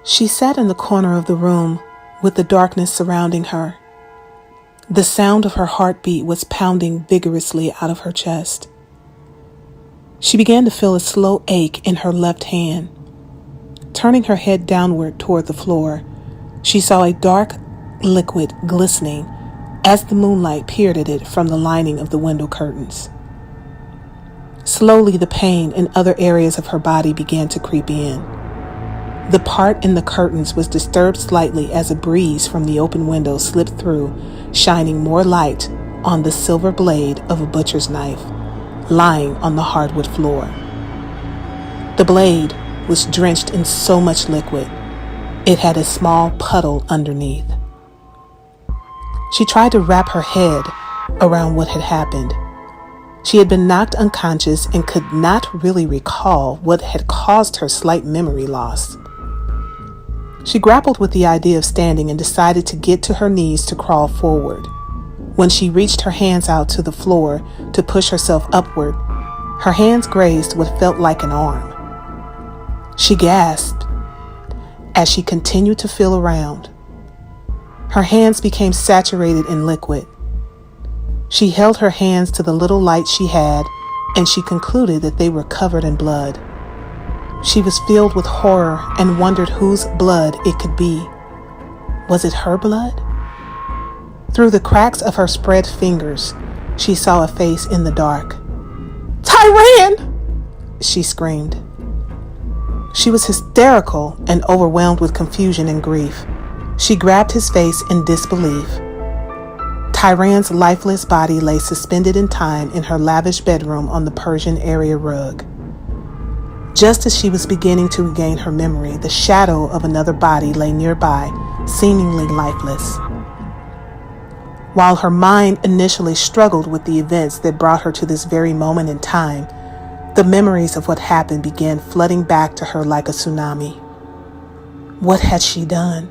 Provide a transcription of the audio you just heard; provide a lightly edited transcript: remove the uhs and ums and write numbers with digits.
She sat in the corner of the room with the darkness surrounding her. The sound of her heartbeat was pounding vigorously out of her chest. She began to feel a slow ache in her left hand. Turning her head downward toward the floor, she saw a dark liquid glistening as the moonlight peered at it from the lining of the window curtains. Slowly, the pain in other areas of her body began to creep in. The part in the curtains was disturbed slightly as a breeze from the open window slipped through, shining more light on the silver blade of a butcher's knife lying on the hardwood floor. The blade was drenched in so much liquid, it had a small puddle underneath. She tried to wrap her head around what had happened. She had been knocked unconscious and could not really recall what had caused her slight memory loss. She grappled with the idea of standing and decided to get to her knees to crawl forward. When she reached her hands out to the floor to push herself upward, her hands grazed what felt like an arm. She gasped as she continued to feel around. Her hands became saturated in liquid. She held her hands to the little light she had, and she concluded that they were covered in blood. She was filled with horror and wondered whose blood it could be. Was it her blood? Through the cracks of her spread fingers, she saw a face in the dark. "Tyran!" she screamed. She was hysterical and overwhelmed with confusion and grief. She grabbed his face in disbelief. Tyran's lifeless body lay suspended in time in her lavish bedroom on the Persian area rug. Just as she was beginning to regain her memory, the shadow of another body lay nearby, seemingly lifeless. While her mind initially struggled with the events that brought her to this very moment in time, the memories of what happened began flooding back to her like a tsunami. What had she done?